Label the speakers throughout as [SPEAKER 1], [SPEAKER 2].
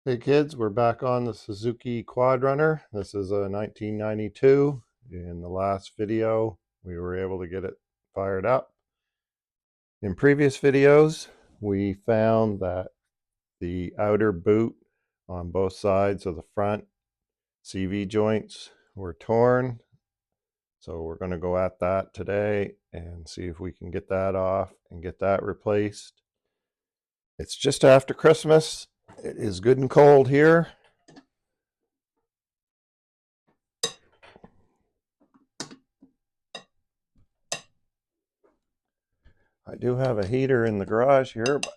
[SPEAKER 1] Hey kids, we're back on the Suzuki QuadRunner. This is a 1992. In the last video, we were able to get it fired up. In previous videos, we found that the outer boot on both sides of the front CV joints were torn. So we're going to go at that today and see if we can get that off and get that replaced. It's just after Christmas. It is good and cold here. I do have a heater in the garage here, but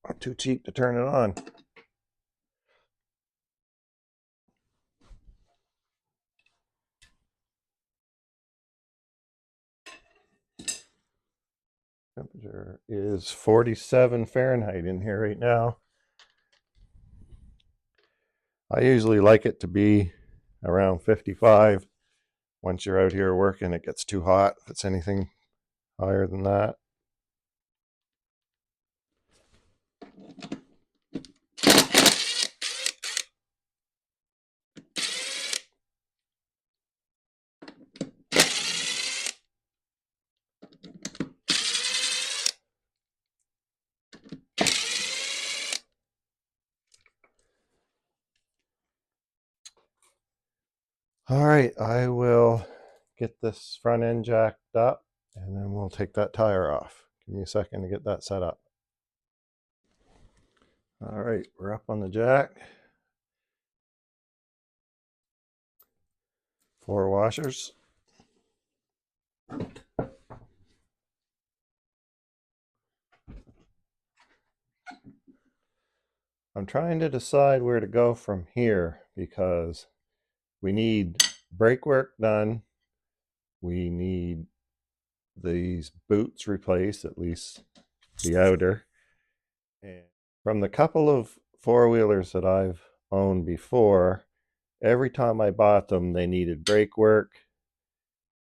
[SPEAKER 1] I'm too cheap to turn it on. Temperature is 47 Fahrenheit in here right now. I usually like it to be around 55. Once you're out here working, it gets too hot if it's anything higher than that. All right, I will get this front end jacked up and then we'll take that tire off. Give me a second to get that set up. All right, we're up on the jack. 4 washers. I'm trying to decide where to go from here because we need brake work done. We need these boots replaced, at least the outer. And from the couple of four-wheelers that I've owned before, every time I bought them, they needed brake work.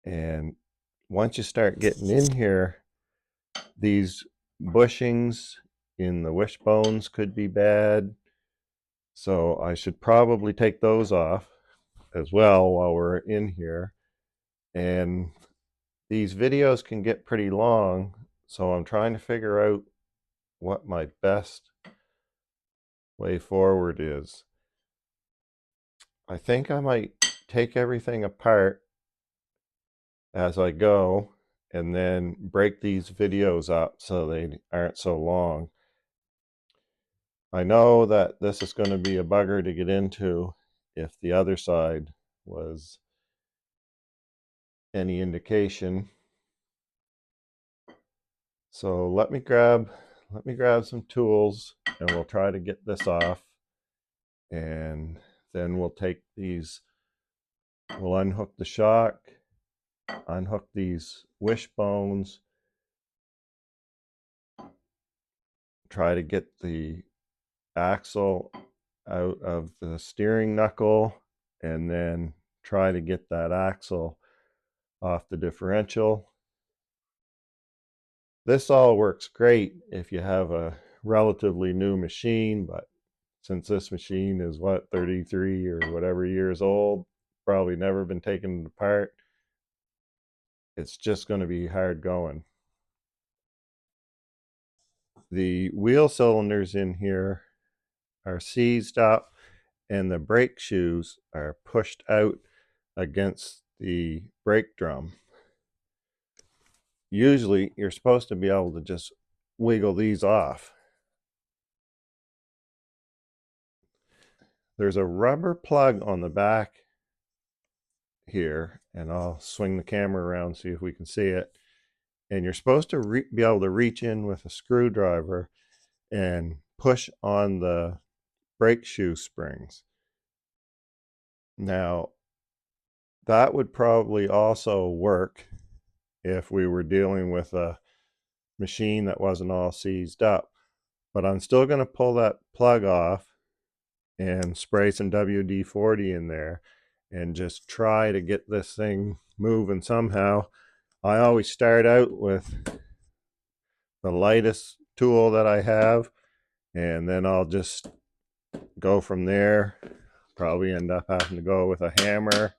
[SPEAKER 1] And once you start getting in here, these bushings in the wishbones could be bad. So I should probably take those off as well while we're in here. And these videos can get pretty long, so I'm trying to figure out what my best way forward is. I think I might take everything apart as I go and then break these videos up so they aren't so long. I know that this is going to be a bugger to get into if the other side was any indication. So let me grab some tools and we'll try to get this off, and then we'll take these, we'll unhook the shock, unhook these wishbones, try to get the axle out of the steering knuckle, and then try to get that axle off the differential. This all works great if you have a relatively new machine, but since this machine is 33 or whatever years old, probably never been taken apart, it's just going to be hard going. The wheel cylinders in here are seized up and the brake shoes are pushed out against the brake drum. Usually you're supposed to be able to just wiggle these off. There's a rubber plug on the back here, and I'll swing the camera around, see if we can see it. And you're supposed to be able to reach in with a screwdriver and push on the brake shoe springs. Now, that would probably also work if we were dealing with a machine that wasn't all seized up. But I'm still going to pull that plug off and spray some WD-40 in there and just try to get this thing moving somehow. I always start out with the lightest tool that I have, and then I'll just go from there. Probably end up having to go with a hammer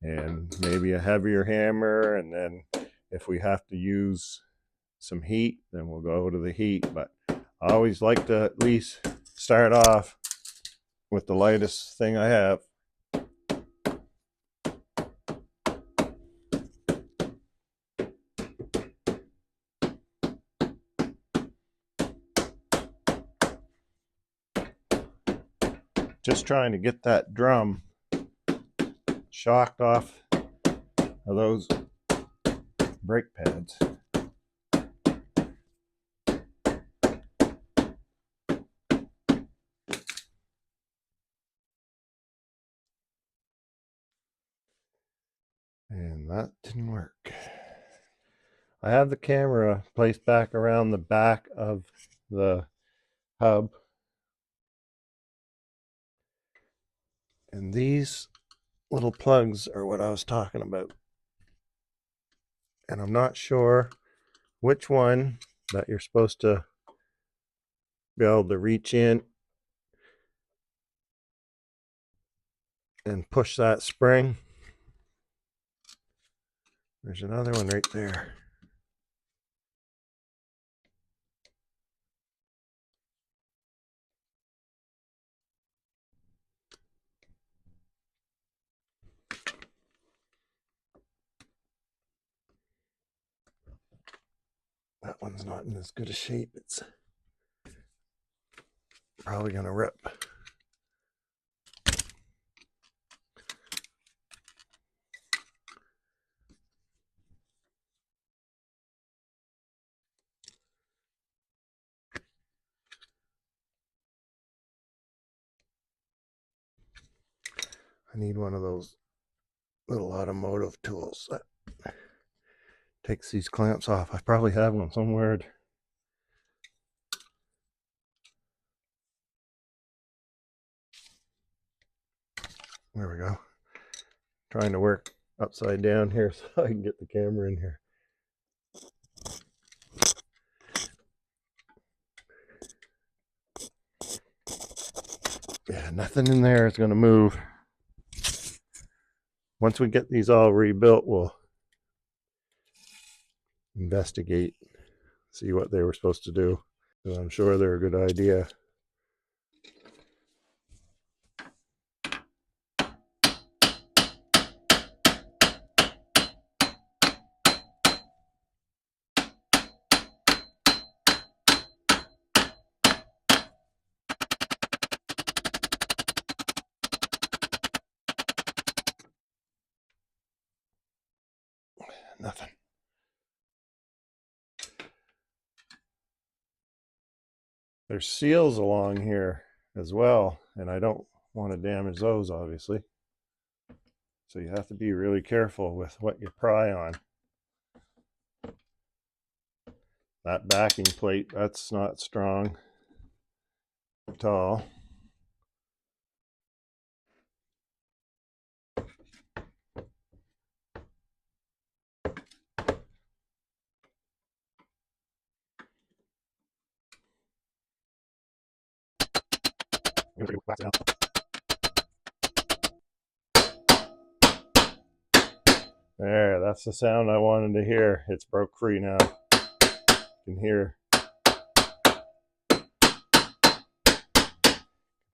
[SPEAKER 1] and maybe a heavier hammer, and then if we have to use some heat, then we'll go to the heat. But I always like to at least start off with the lightest thing I have. Just trying to get that drum shocked off of those brake pads. And that didn't work. I have the camera placed back around the back of the hub. And these little plugs are what I was talking about. And I'm not sure which one that you're supposed to be able to reach in and push that spring. There's another one right there. That one's not in as good a shape. It's probably gonna rip. I need one of those little automotive tools that takes these clamps off. I probably have one somewhere. There we go. Trying to work upside down here so I can get the camera in here. Yeah, nothing in there is going to move. Once we get these all rebuilt, we'll investigate, see what they were supposed to do. So I'm sure they're a good idea. Nothing. There's seals along here as well, and I don't want to damage those, obviously. So you have to be really careful with what you pry on. That backing plate, that's not strong at all. There, that's the sound I wanted to hear. It's broke free now. You can hear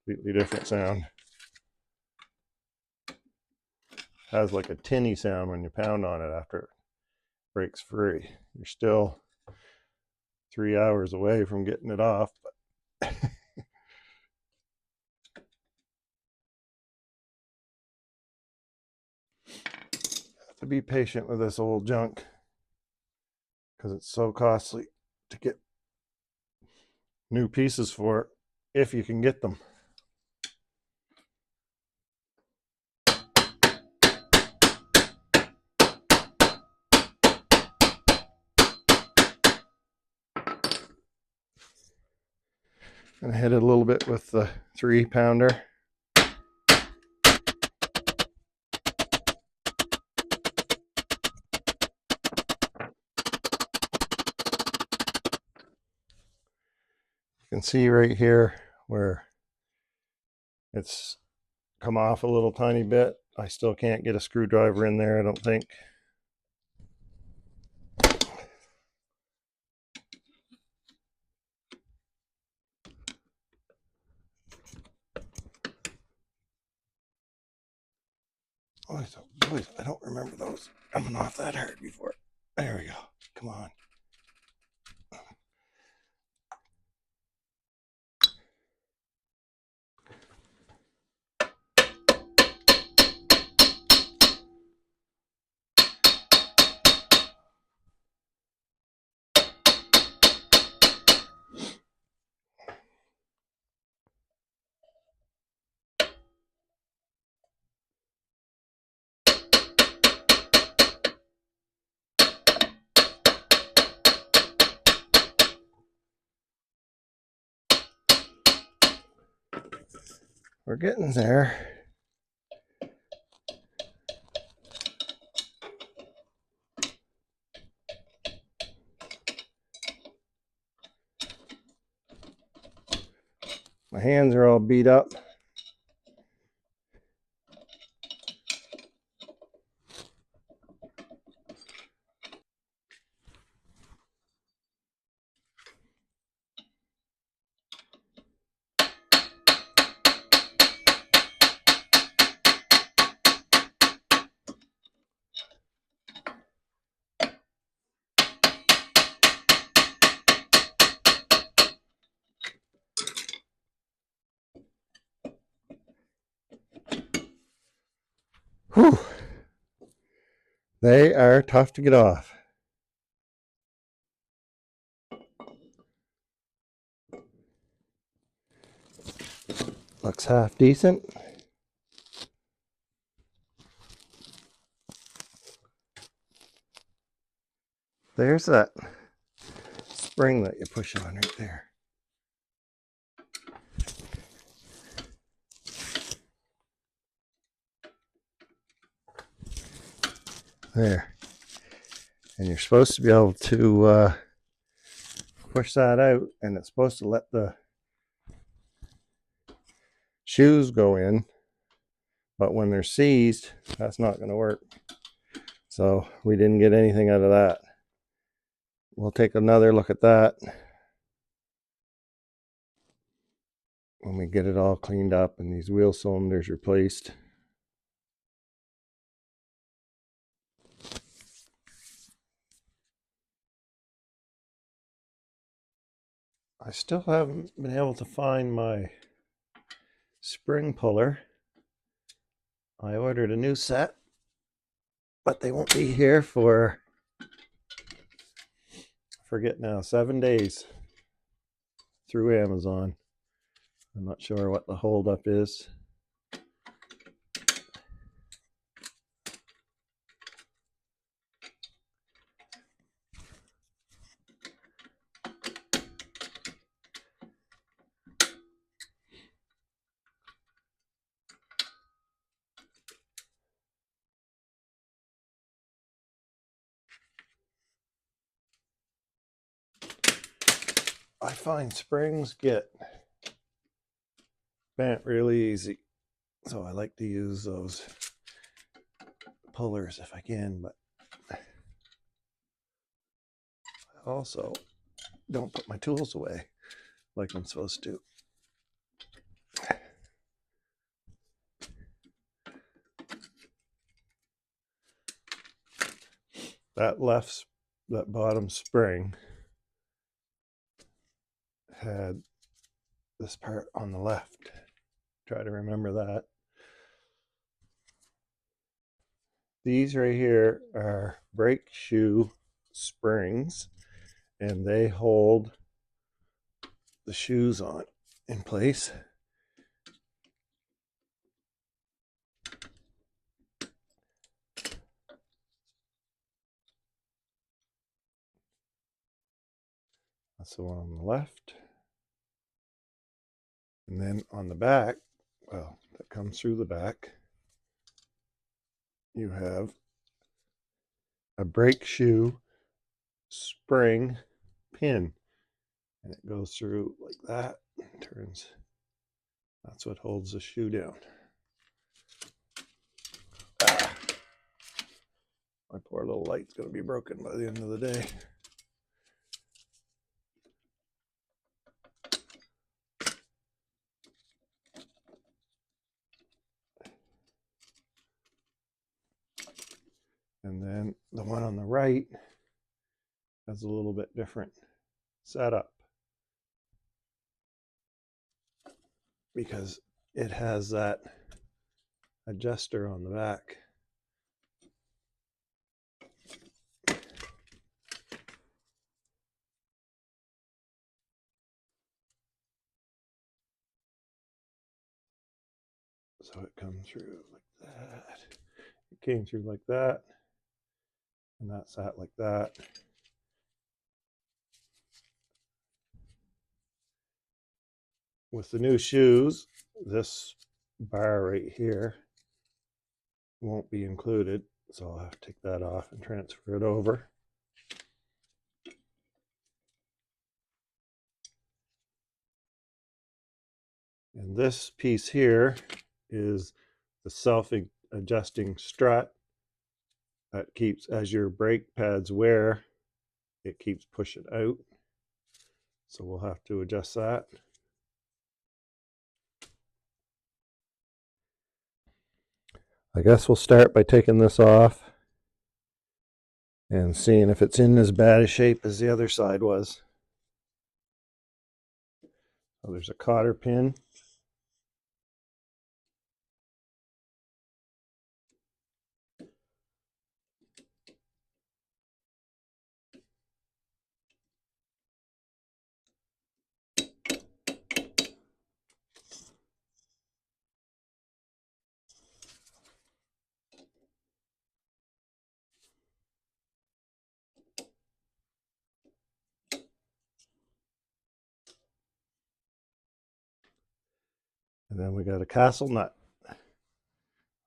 [SPEAKER 1] completely different sound. Has like a tinny sound when you pound on it after it breaks free. You're still 3 hours away from getting it off, but have to be patient with this old junk because it's so costly to get new pieces for it if you can get them. Gonna hit it a little bit with the 3-pounder. You can see right here where It's come off a little tiny bit. I still can't get a screwdriver in there, I don't think. Boys, I don't remember those coming off that hard before. There we go. Come on. We're getting there. My hands are all beat up. Whew. They are tough to get off. Looks half decent. There's that spring that you push on right there. There. And you're supposed to be able to push that out, and it's supposed to let the shoes go in, but when they're seized, that's not going to work. So we didn't get anything out of that. We'll take another look at that when we get it all cleaned up and these wheel cylinders replaced. I still haven't been able to find my spring puller. I ordered a new set, but they won't be here for, I forget now, 7 days through Amazon. I'm not sure what the holdup is. I find springs get bent really easy, so I like to use those pullers if I can, but I also don't put my tools away like I'm supposed to. That bottom spring had this part on the left. Try to remember that. These right here are brake shoe springs, and they hold the shoes on in place. That's the one on the left. And then on the back, well, that comes through the back, you have a brake shoe spring pin, and it goes through like that, turns That's what holds the shoe down. My poor little light's going to be broken by the end of the day. And then the one on the right has a little bit different setup because it has that adjuster on the back. So it comes through like that. It came through like that. And that sat like that. With the new shoes, this bar right here won't be included. So I'll have to take that off and transfer it over. And this piece here is the self-adjusting strut that keeps, as your brake pads wear, it keeps pushing out. So we'll have to adjust that. I guess we'll start by taking this off and seeing if it's in as bad a shape as the other side was. So there's a cotter pin. And then we got a castle nut.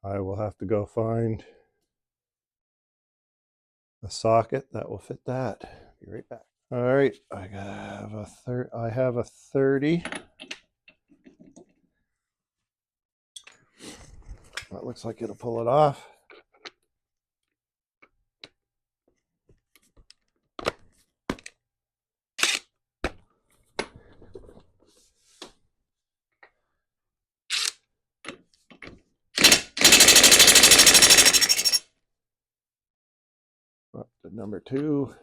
[SPEAKER 1] I will have to go find a socket that will fit that. Be right back. All right, I have a 30. That looks like it'll pull it off. Up to number 2.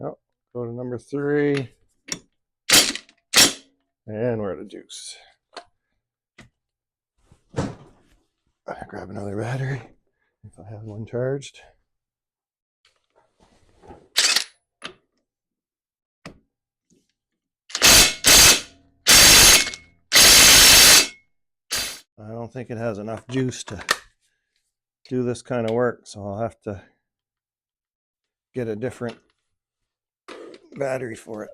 [SPEAKER 1] Oh, go to number 3. And we're out of juice. I'll grab another battery if I have one charged. I don't think it has enough juice to do this kind of work, so I'll have to get a different battery for it.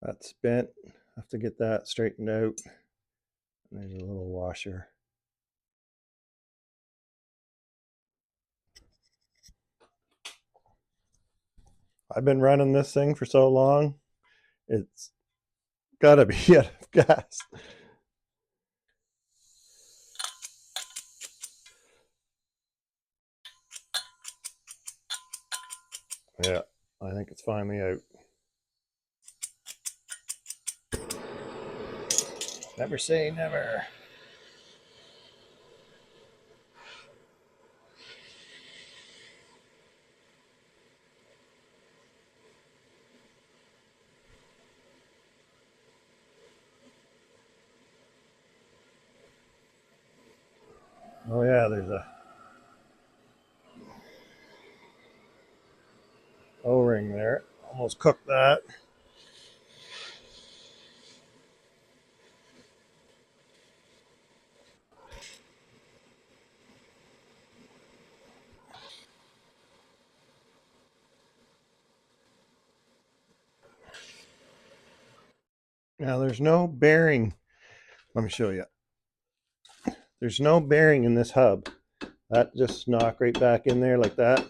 [SPEAKER 1] That's bent. I have to get that straightened out. And there's a little washer. I've been running this thing for so long, it's gotta be out of gas. Yeah, I think it's finally out. Never say never. Oh yeah, there's a O-ring there. Almost cooked that. Now there's no bearing. Let me show you. there's no bearing in this hub. That just knocked right back in there like that.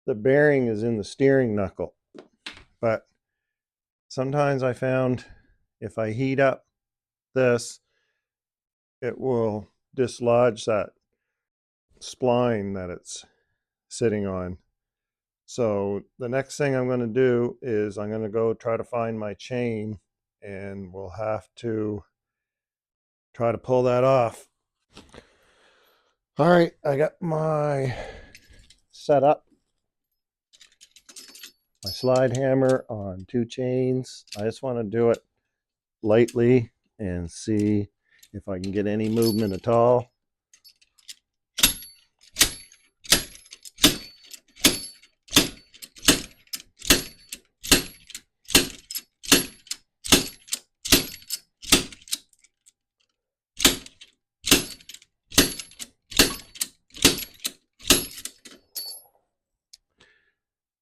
[SPEAKER 1] The bearing is in the steering knuckle. But sometimes I found if I heat up this, it will dislodge that spline that it's sitting on. So the next thing I'm going to do is I'm going to go try to find my chain, and we'll have to try to pull that off. All right, I got my setup, my slide hammer on 2 chains. I just want to do it lightly and see if I can get any movement at all.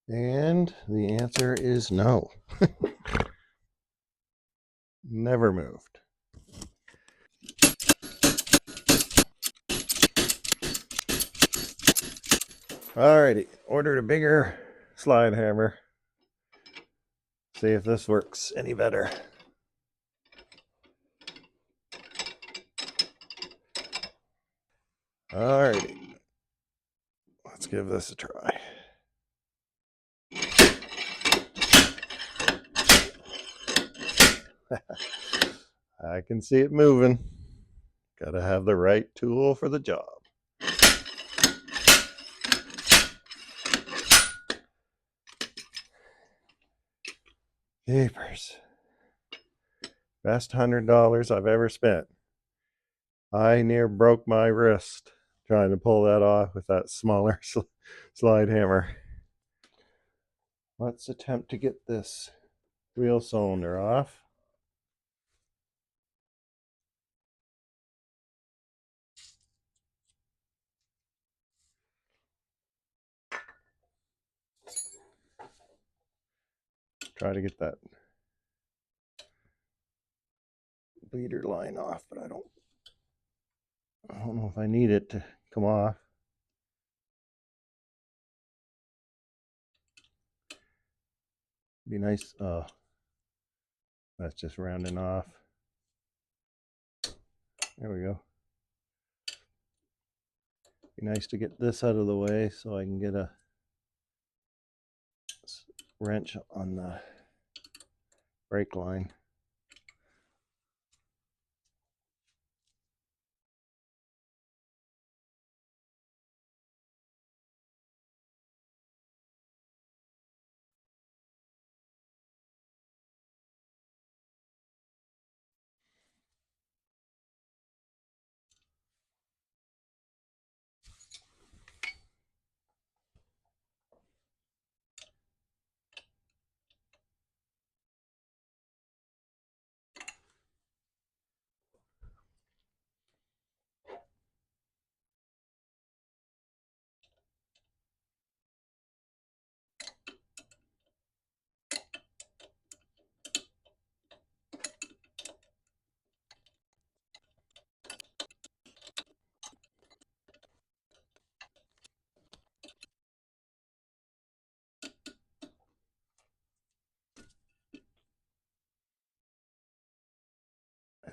[SPEAKER 1] And the answer is no. Never moved. Alrighty, ordered a bigger slide hammer. See if this works any better. Alrighty, let's give this a try. I can see it moving. Gotta have the right tool for the job. Jeepers. Best $100 I've ever spent. I near broke my wrist trying to pull that off with that smaller slide hammer. Let's attempt to get this wheel cylinder off. Try to get that bleeder line off, but I don't know if I need it to come off. Be nice. That's just rounding off. There we go. Be nice to get this out of the way so I can get a wrench on the brake line.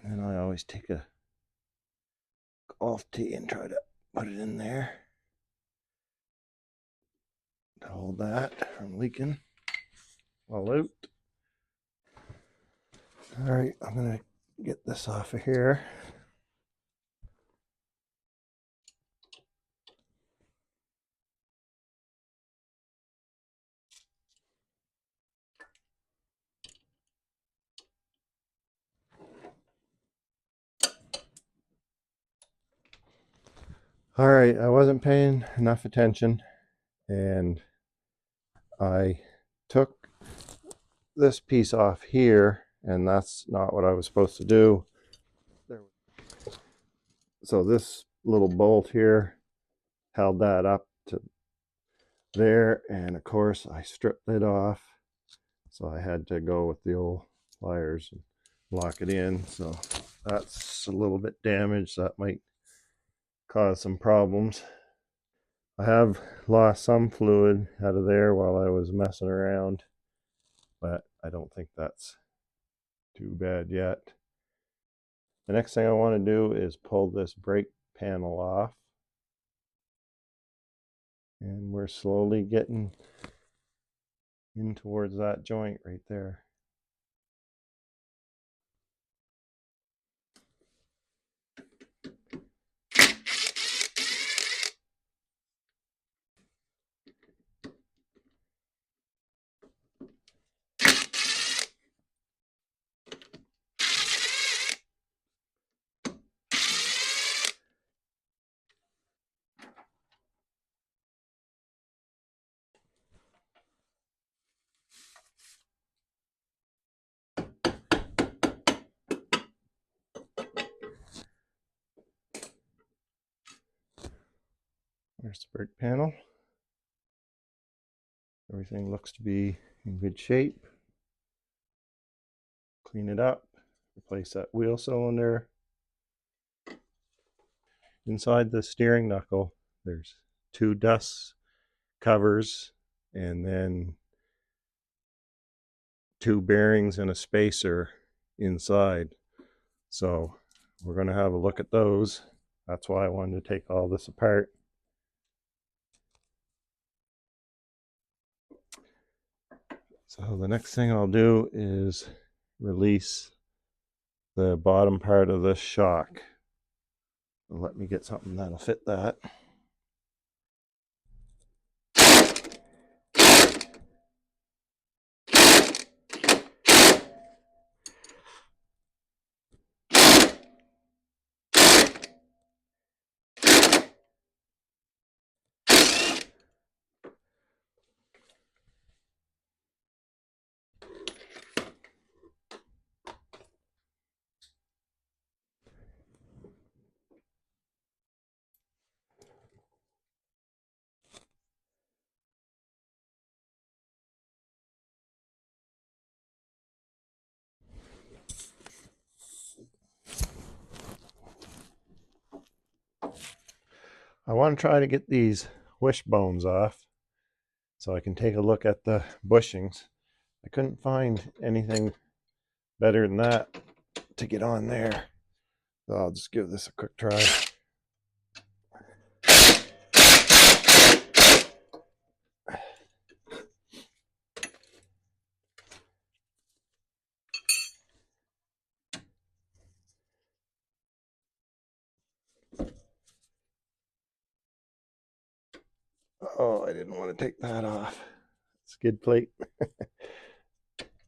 [SPEAKER 1] And then I always take a golf tee and try to put it in there to hold that from leaking all out. All right, I'm gonna get this off of here. All right, I wasn't paying enough attention, and I took this piece off here, and that's not what I was supposed to do. So this little bolt here held that up to there, and of course I stripped it off, so I had to go with the old pliers and lock it in. So that's a little bit damaged. That might cause some problems. I have lost some fluid out of there while I was messing around, but I don't think that's too bad yet. The next thing I want to do is pull this brake panel off. And we're slowly getting in towards that joint right there. There's the brake panel. Everything looks to be in good shape. Clean it up, replace that wheel cylinder. Inside the steering knuckle, there's 2 dust covers and then 2 bearings and a spacer inside. So we're going to have a look at those. That's why I wanted to take all this apart. So the next thing I'll do is release the bottom part of this shock. Let me get something that'll fit that. I want to try to get these wishbones off so I can take a look at the bushings. I couldn't find anything better than that to get on there. So I'll just give this a quick try. Oh, I didn't want to take that off. Skid plate.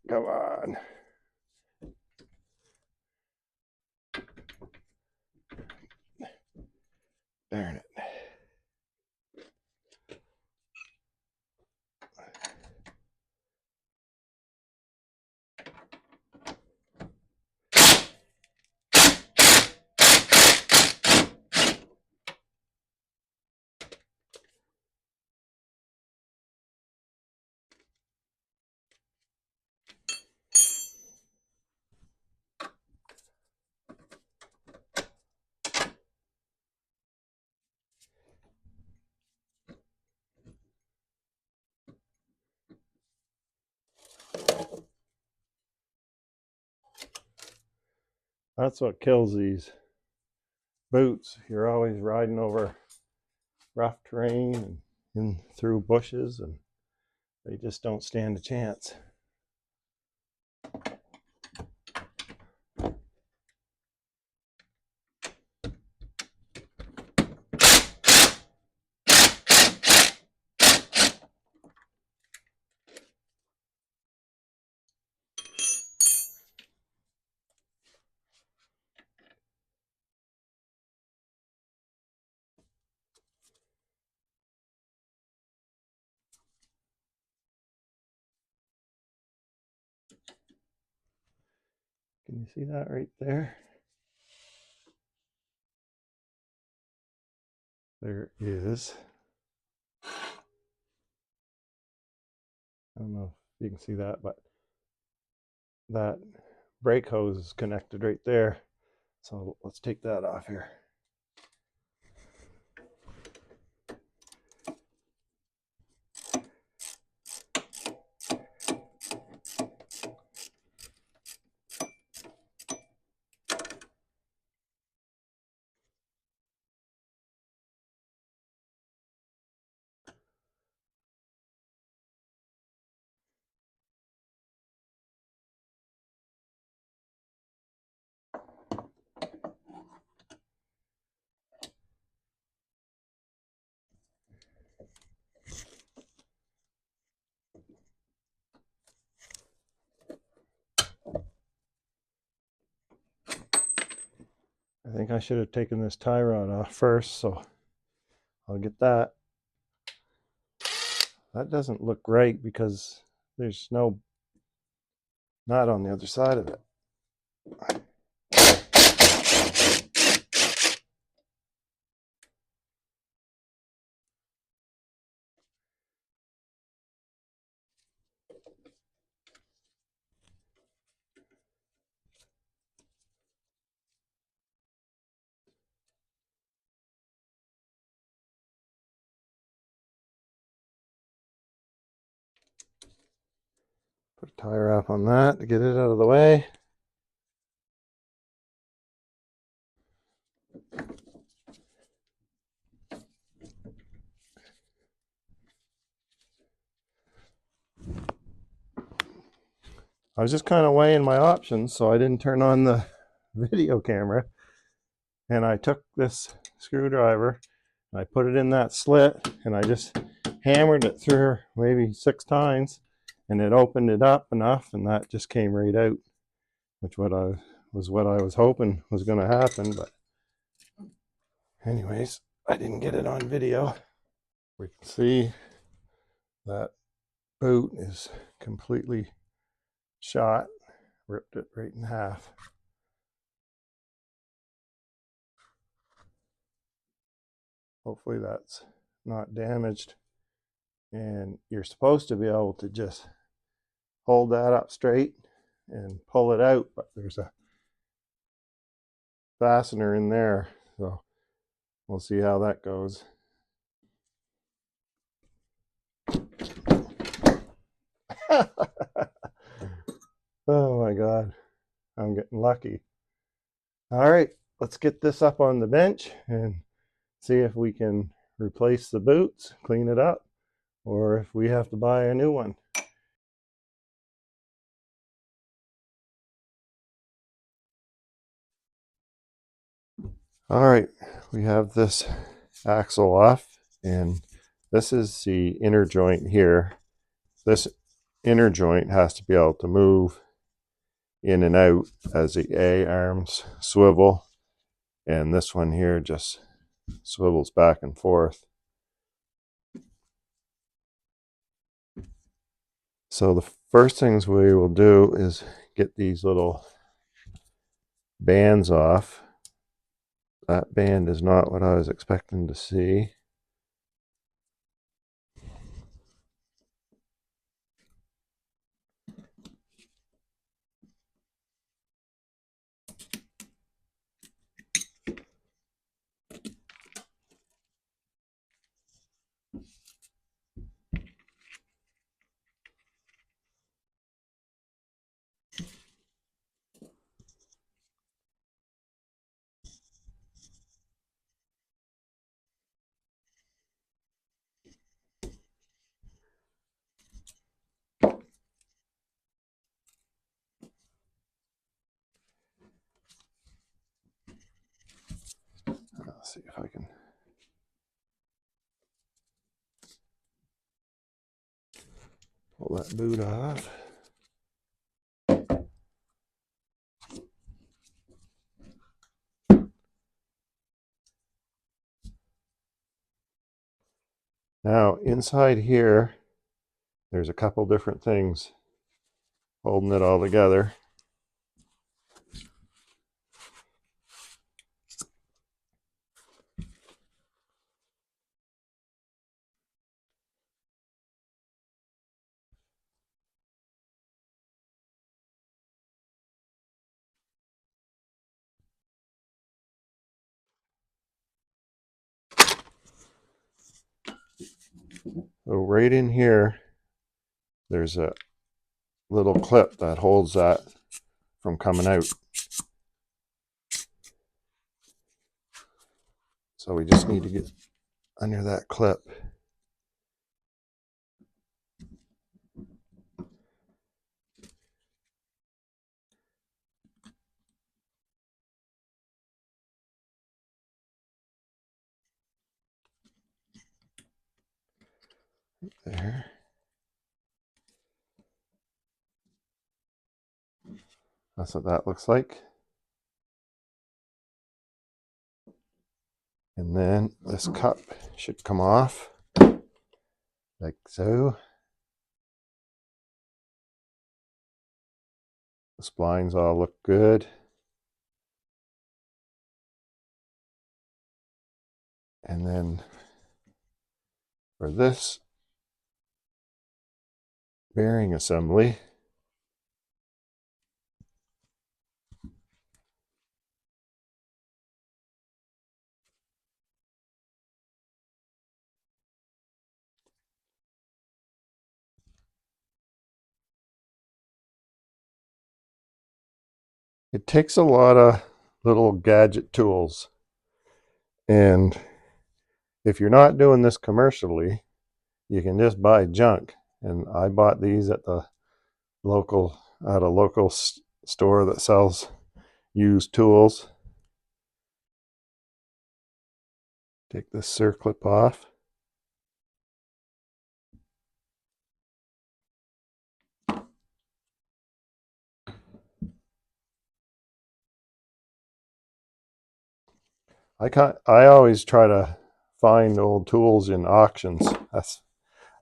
[SPEAKER 1] Come on. Darn it. That's what kills these boots. You're always riding over rough terrain and in through bushes, and they just don't stand a chance. Can you see that right there? There is. I don't know if you can see that, but that brake hose is connected right there. So let's take that off here. I think I should have taken this tie rod off first, so I'll get that. That doesn't look right because there's no knot on the other side of it. Put a tie wrap on that to get it out of the way. I was just kind of weighing my options, so I didn't turn on the video camera. And I took this screwdriver and I put it in that slit and I just hammered it through maybe 6 times and it opened it up enough, and that just came right out, which was what I was hoping was going to happen. But anyways, I didn't get it on video. We can see that boot is completely shot, ripped it right in half. Hopefully that's not damaged, and you're supposed to be able to just hold that up straight and pull it out, but there's a fastener in there, so we'll see how that goes. Oh my god, I'm getting lucky. All right, let's get this up on the bench and see if we can replace the boots, clean it up, or if we have to buy a new one. All right, we have this axle off, and this is the inner joint here. This inner joint has to be able to move in and out as the A arms swivel, and this one here just swivels back and forth. So the first things we will do is get these little bands off. That band is not what I was expecting to see. Let's see if I can pull that boot off. Now inside here, there's a couple different things holding it all together. So right in here, there's a little clip that holds that from coming out. So we just need to get under that clip. There. That's what that looks like. And then this cup should come off like so. The splines all look good. And then for this bearing assembly, it takes a lot of little gadget tools. And if you're not doing this commercially, you can just buy junk. And I bought these at a local store that sells used tools. Take this circlip off. I always try to find old tools in auctions.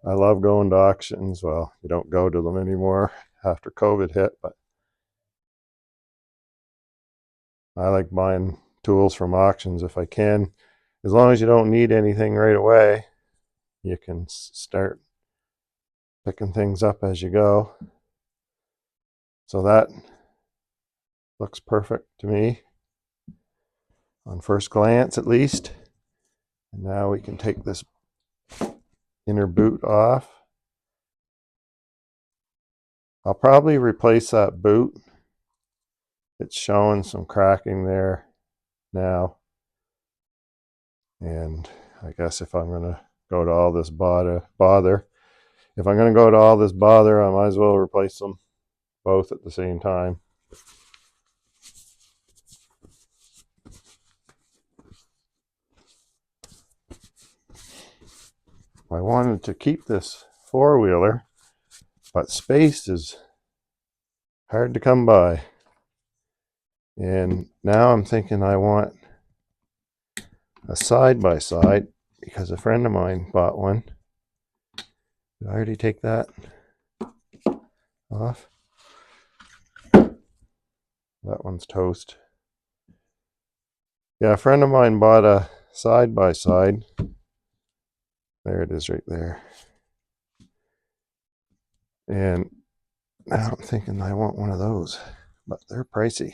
[SPEAKER 1] I love going to auctions. Well, you don't go to them anymore after COVID hit, but I like buying tools from auctions if I can. As long as you don't need anything right away, you can start picking things up as you go. So that looks perfect to me, on first glance at least. And now we can take this inner boot off. I'll probably replace that boot. It's showing some cracking there now. And I guess if I'm going to go to all this bother, if I'm going to go to all this bother, I might as well replace them both at the same time. I wanted to keep this four-wheeler, but space is hard to come by. And now I'm thinking I want a side-by-side because a friend of mine bought one. Did I already take that off? That one's toast. Yeah, a friend of mine bought a side-by-side. There it is right there. And now I'm thinking I want one of those, but they're pricey.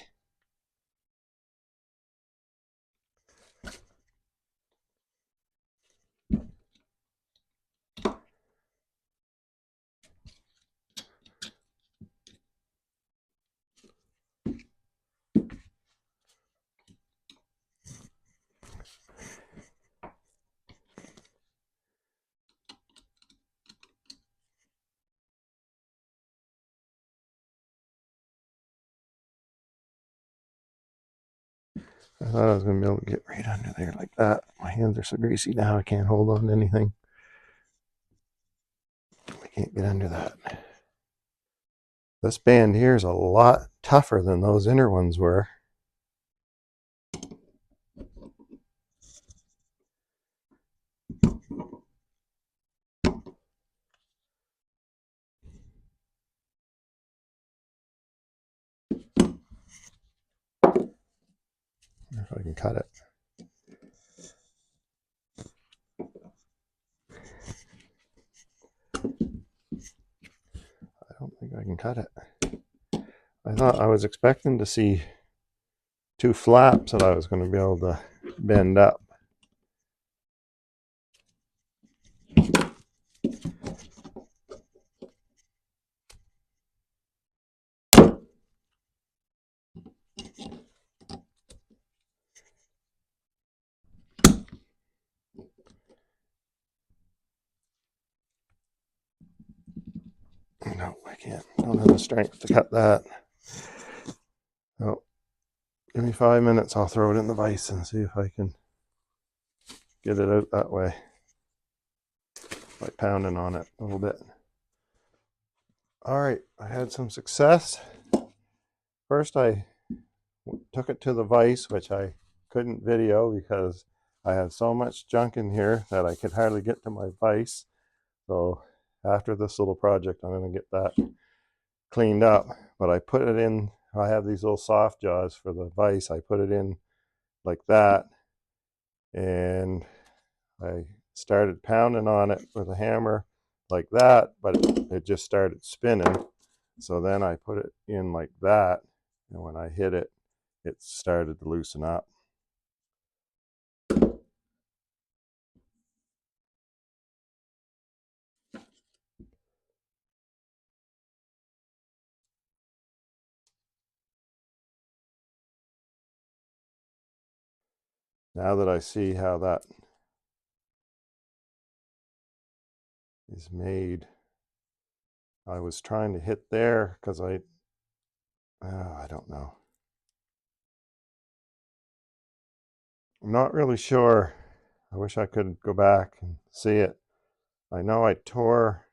[SPEAKER 1] I thought I was going to be able to get right under there like that. My hands are so greasy now I can't hold on to anything. I can't get under that. This band here is a lot tougher than those inner ones were. If I can cut it. I don't think I can cut it. I was expecting to see two flaps that I was going to be able to bend up. No, I can't. I don't have the strength to cut that. Oh, give me 5 minutes. I'll throw it in the vise and see if I can get it out that way by pounding on it a little bit. All right, I had some success. First, I took it to the vise, which I couldn't video because I had so much junk in here that I could hardly get to my vise. So after this little project, I'm going to get that cleaned up. But I put it in, I have these little soft jaws for the vise. I put it in like that, and I started pounding on it with a hammer like that, but it just started spinning. So then I put it in like that, and when I hit it, it started to loosen up. Now that I see how that is made, I was trying to hit there because I don't know. I'm not really sure. I wish I could go back and see it. I know I tore.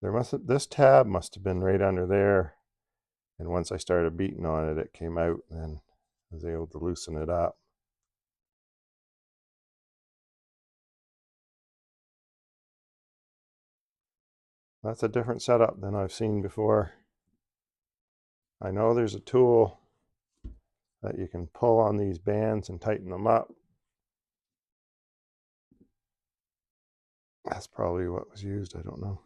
[SPEAKER 1] This tab must have been right under there, and once I started beating on it, it came out, and I was able to loosen it up. That's a different setup than I've seen before. I know there's a tool that you can pull on these bands and tighten them up. That's probably what was used, I don't know.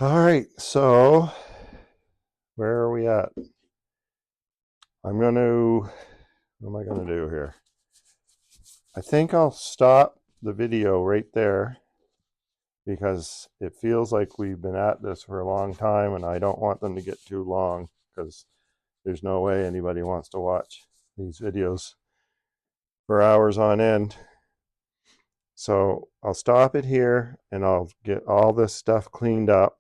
[SPEAKER 1] All right, so where are we at? What am I going to do here? I think I'll stop the video right there because it feels like we've been at this for a long time, and I don't want them to get too long because there's no way anybody wants to watch these videos for hours on end. So I'll stop it here and I'll get all this stuff cleaned up,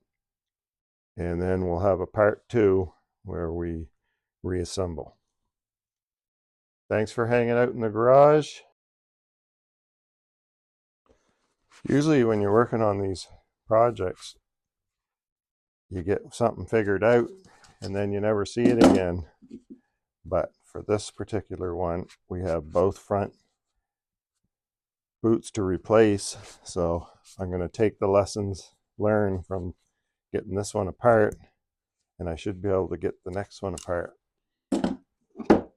[SPEAKER 1] and then we'll have a part 2 where we reassemble. Thanks for hanging out in the garage. Usually when you're working on these projects, you get something figured out and then you never see it again. But for this particular one, we have both front boots to replace. So I'm going to take the lessons learned from getting this one apart, and I should be able to get the next one apart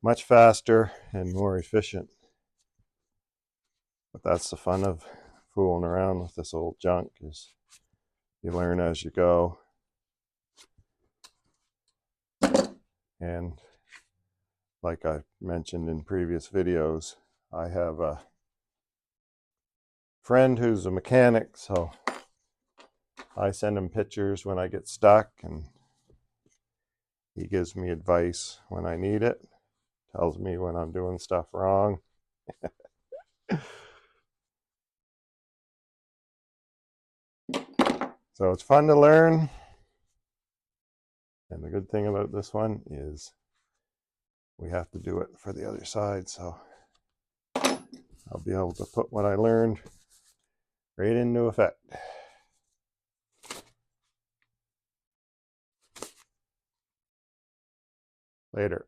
[SPEAKER 1] much faster and more efficient. But that's the fun of fooling around with this old junk, is you learn as you go. And like I mentioned in previous videos, I have a friend who's a mechanic, so I send him pictures when I get stuck, and he gives me advice when I need it, tells me when I'm doing stuff wrong. So it's fun to learn. And the good thing about this one is we have to do it for the other side, so I'll be able to put what I learned right into effect. Later.